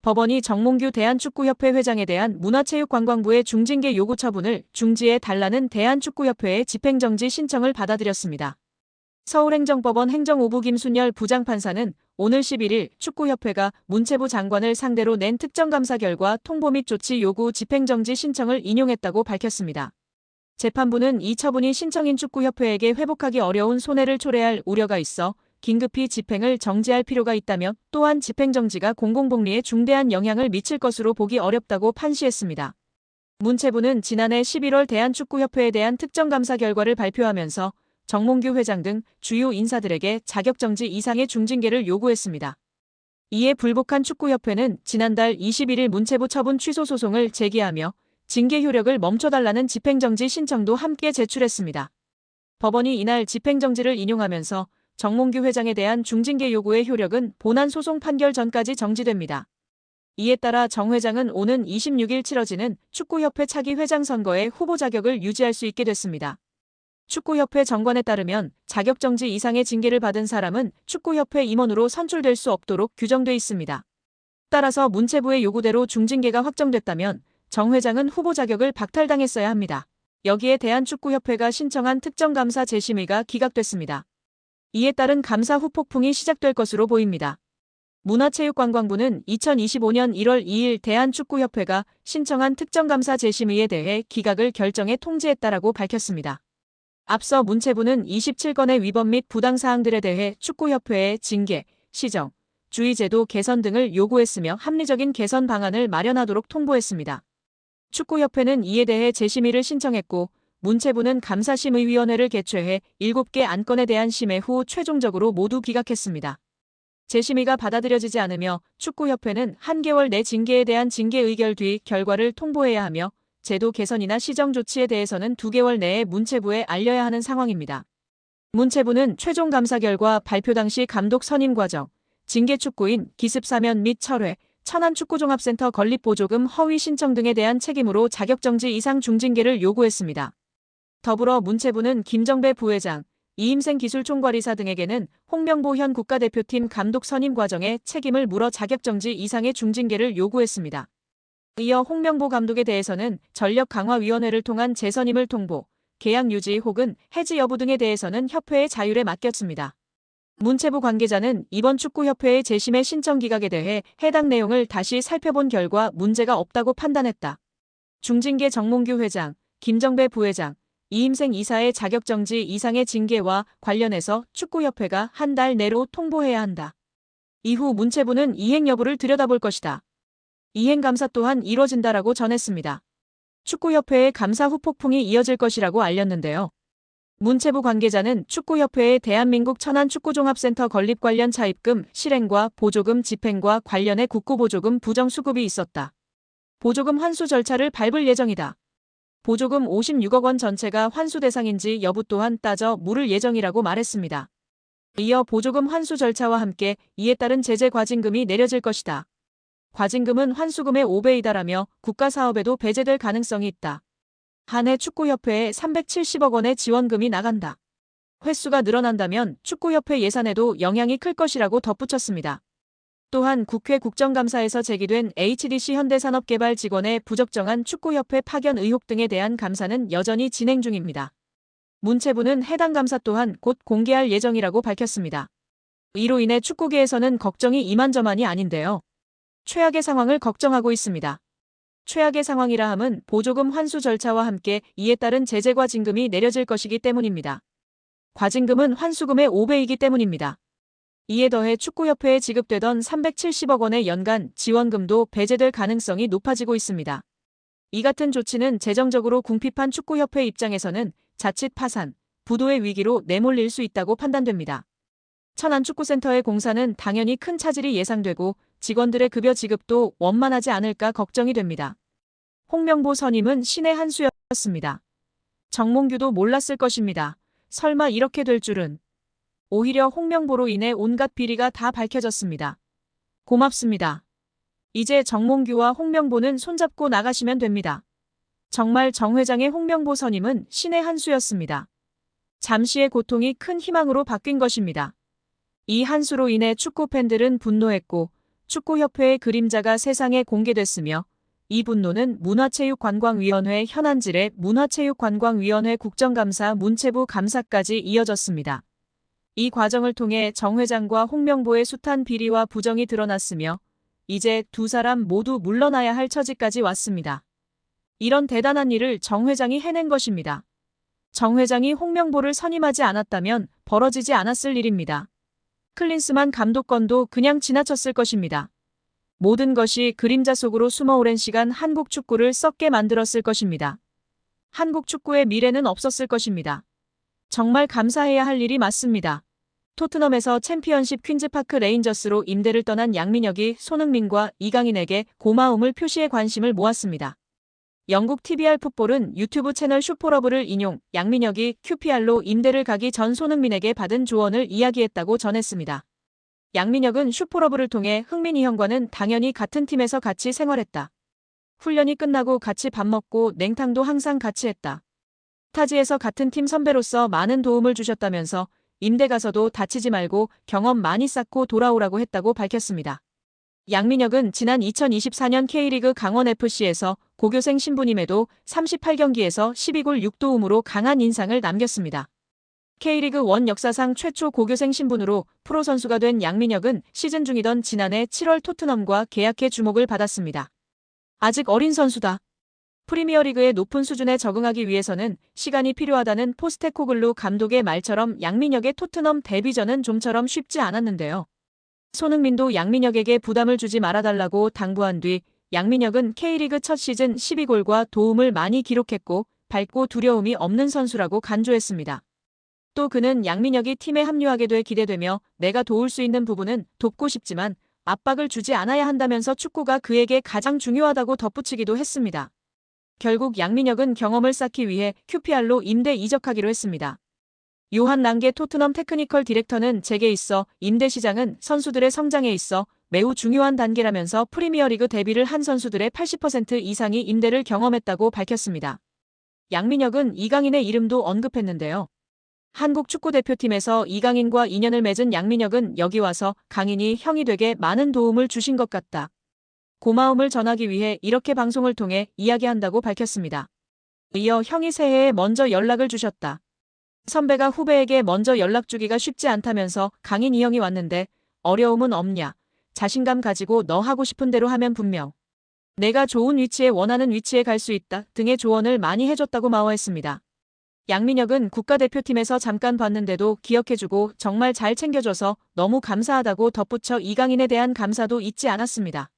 법원이 정몽규 대한축구협회 회장에 대한 문화체육관광부의 중징계 요구 처분을 중지해 달라는 대한축구협회의 집행정지 신청을 받아들였습니다. 서울행정법원 행정5부 김순열 부장판사는 오늘 11일 축구협회가 문체부 장관을 상대로 낸 특정감사 결과 통보 및 조치 요구 집행정지 신청을 인용했다고 밝혔습니다. 재판부는 이 처분이 신청인 축구협회에게 회복하기 어려운 손해를 초래할 우려가 있어 긴급히 집행을 정지할 필요가 있다며 또한 집행정지가 공공복리에 중대한 영향을 미칠 것으로 보기 어렵다고 판시했습니다. 문체부는 지난해 11월 대한축구협회에 대한 특정감사 결과를 발표하면서 정몽규 회장 등 주요 인사들에게 자격정지 이상의 중징계를 요구했습니다. 이에 불복한 축구협회는 지난달 21일 문체부 처분 취소 소송을 제기하며 징계 효력을 멈춰달라는 집행정지 신청도 함께 제출했습니다. 법원이 이날 집행정지를 인용하면서 정몽규 회장에 대한 중징계 요구의 효력은 본안 소송 판결 전까지 정지됩니다. 이에 따라 정 회장은 오는 26일 치러지는 축구협회 차기 회장 선거에 후보 자격을 유지할 수 있게 됐습니다. 축구협회 정관에 따르면 자격정지 이상의 징계를 받은 사람은 축구협회 임원으로 선출될 수 없도록 규정돼 있습니다. 따라서 문체부의 요구대로 중징계가 확정됐다면 정 회장은 후보 자격을 박탈당했어야 합니다. 여기에 대한축구협회가 신청한 특정감사 재심의가 기각됐습니다. 이에 따른 감사 후 폭풍이 시작될 것으로 보입니다. 문화체육관광부는 2025년 1월 2일 대한축구협회가 신청한 특정감사 재심의에 대해 기각을 결정해 통지했다라고 밝혔습니다. 앞서 문체부는 27건의 위법 및 부당사항들에 대해 축구협회에 징계, 시정, 주의제도 개선 등을 요구했으며 합리적인 개선 방안을 마련하도록 통보했습니다. 축구협회는 이에 대해 재심의를 신청했고 문체부는 감사심의위원회를 개최해 7개 안건에 대한 심의 후 최종적으로 모두 기각했습니다. 재심의가 받아들여지지 않으며 축구협회는 한 개월 내 징계에 대한 징계 의결 뒤 결과를 통보해야 하며 제도 개선이나 시정 조치에 대해서는 2개월 내에 문체부에 알려야 하는 상황입니다. 문체부는 최종 감사 결과 발표 당시 감독 선임 과정, 징계 축구인 기습 사면 및 철회, 천안축구종합센터 건립보조금 허위 신청 등에 대한 책임으로 자격정지 이상 중징계를 요구했습니다. 더불어 문체부는 김정배 부회장, 이임생 기술총괄이사 등에게는 홍명보 현 국가대표팀 감독 선임 과정에 책임을 물어 자격정지 이상의 중징계를 요구했습니다. 이어 홍명보 감독에 대해서는 전력강화위원회를 통한 재선임을 통보, 계약 유지 혹은 해지 여부 등에 대해서는 협회의 자율에 맡겼습니다. 문체부 관계자는 이번 축구협회의 재심의 신청 기각에 대해 해당 내용을 다시 살펴본 결과 문제가 없다고 판단했다. 중징계 정몽규 회장, 김정배 부회장, 이임생 이사의 자격정지 이상의 징계와 관련해서 축구협회가 한 달 내로 통보해야 한다. 이후 문체부는 이행 여부를 들여다볼 것이다. 이행 감사 또한 이뤄진다라고 전했습니다. 축구협회의 감사 후 폭풍이 이어질 것이라고 알렸는데요. 문체부 관계자는 축구협회의 대한민국 천안축구종합센터 건립 관련 차입금 실행과 보조금 집행과 관련해 국고보조금 부정수급이 있었다. 보조금 환수 절차를 밟을 예정이다. 보조금 56억 원 전체가 환수 대상인지 여부 또한 따져 물을 예정이라고 말했습니다. 이어 보조금 환수 절차와 함께 이에 따른 제재 과징금이 내려질 것이다. 과징금은 환수금의 5배이다라며 국가사업에도 배제될 가능성이 있다. 한 해 축구협회에 370억 원의 지원금이 나간다. 횟수가 늘어난다면 축구협회 예산에도 영향이 클 것이라고 덧붙였습니다. 또한 국회 국정감사에서 제기된 HDC 현대산업개발 직원의 부적정한 축구협회 파견 의혹 등에 대한 감사는 여전히 진행 중입니다. 문체부는 해당 감사 또한 곧 공개할 예정이라고 밝혔습니다. 이로 인해 축구계에서는 걱정이 이만저만이 아닌데요. 최악의 상황을 걱정하고 있습니다. 최악의 상황이라 함은 보조금 환수 절차와 함께 이에 따른 제재 과징금이 내려질 것이기 때문입니다. 과징금은 환수금의 5배이기 때문입니다. 이에 더해 축구협회에 지급되던 370억 원의 연간 지원금도 배제될 가능성이 높아지고 있습니다. 이 같은 조치는 재정적으로 궁핍한 축구협회 입장에서는 자칫 파산, 부도의 위기로 내몰릴 수 있다고 판단됩니다. 천안축구센터의 공사는 당연히 큰 차질이 예상되고 직원들의 급여 지급도 원만하지 않을까 걱정이 됩니다. 홍명보 선임은 신의 한 수였습니다. 정몽규도 몰랐을 것입니다. 설마 이렇게 될 줄은. 오히려 홍명보로 인해 온갖 비리가 다 밝혀졌습니다. 고맙습니다. 이제 정몽규와 홍명보는 손잡고 나가시면 됩니다. 정말 정 회장의 홍명보 선임은 신의 한 수였습니다. 잠시의 고통이 큰 희망으로 바뀐 것입니다. 이 한 수로 인해 축구 팬들은 분노했고 축구협회의 그림자가 세상에 공개됐으며 이 분노는 문화체육관광위원회 현안질의 문화체육관광위원회 국정감사 문체부 감사까지 이어졌습니다. 이 과정을 통해 정 회장과 홍명보의 숱한 비리와 부정이 드러났으며 이제 두 사람 모두 물러나야 할 처지까지 왔습니다. 이런 대단한 일을 정 회장이 해낸 것입니다. 정 회장이 홍명보를 선임하지 않았다면 벌어지지 않았을 일입니다. 클린스만 감독권도 그냥 지나쳤을 것입니다. 모든 것이 그림자 속으로 숨어 오랜 시간 한국 축구를 썩게 만들었을 것입니다. 한국 축구의 미래는 없었을 것입니다. 정말 감사해야 할 일이 맞습니다. 토트넘에서 챔피언십 퀸즈파크 레인저스로 임대를 떠난 양민혁이 손흥민과 이강인에게 고마움을 표시해 관심을 모았습니다. 영국 TVR 풋볼은 유튜브 채널 슈퍼러브를 인용 양민혁이 QPR로 임대를 가기 전 손흥민에게 받은 조언을 이야기했다고 전했습니다. 양민혁은 슈퍼러브를 통해 흥민이 형과는 당연히 같은 팀에서 같이 생활했다. 훈련이 끝나고 같이 밥 먹고 냉탕도 항상 같이 했다. 타지에서 같은 팀 선배로서 많은 도움을 주셨다면서 임대 가서도 다치지 말고 경험 많이 쌓고 돌아오라고 했다고 밝혔습니다. 양민혁은 지난 2024년 K리그 강원FC에서 고교생 신분임에도 38경기에서 12골 6도움으로 강한 인상을 남겼습니다. K리그 1 역사상 최초 고교생 신분으로 프로 선수가 된 양민혁은 시즌 중이던 지난해 7월 토트넘과 계약해 주목을 받았습니다. 아직 어린 선수다. 프리미어리그의 높은 수준에 적응하기 위해서는 시간이 필요하다는 포스테코글루 감독의 말처럼 양민혁의 토트넘 데뷔전은 좀처럼 쉽지 않았는데요. 손흥민도 양민혁에게 부담을 주지 말아달라고 당부한 뒤 양민혁은 K리그 첫 시즌 12골과 도움을 많이 기록했고 밝고 두려움이 없는 선수라고 간주했습니다. 또 그는 양민혁이 팀에 합류하게 돼 기대되며 내가 도울 수 있는 부분은 돕고 싶지만 압박을 주지 않아야 한다면서 축구가 그에게 가장 중요하다고 덧붙이기도 했습니다. 결국 양민혁은 경험을 쌓기 위해 QPR로 임대 이적하기로 했습니다. 요한 랑게 토트넘 테크니컬 디렉터는 제게 있어 임대 시장은 선수들의 성장에 있어 매우 중요한 단계라면서 프리미어리그 데뷔를 한 선수들의 80% 이상이 임대를 경험했다고 밝혔습니다. 양민혁은 이강인의 이름도 언급했는데요. 한국 축구대표팀에서 이강인과 인연을 맺은 양민혁은 여기 와서 강인이 형이 되게 많은 도움을 주신 것 같다. 고마움을 전하기 위해 이렇게 방송을 통해 이야기한다고 밝혔습니다. 이어 형이 새해에 먼저 연락을 주셨다. 선배가 후배에게 먼저 연락 주기가 쉽지 않다면서 강인 이 형이 왔는데 어려움은 없냐. 자신감 가지고 너 하고 싶은 대로 하면 분명. 내가 좋은 위치에 원하는 위치에 갈 수 있다 등의 조언을 많이 해줬다고 마워했습니다. 양민혁은 국가대표팀에서 잠깐 봤는데도 기억해주고 정말 잘 챙겨줘서 너무 감사하다고 덧붙여 이강인에 대한 감사도 잊지 않았습니다.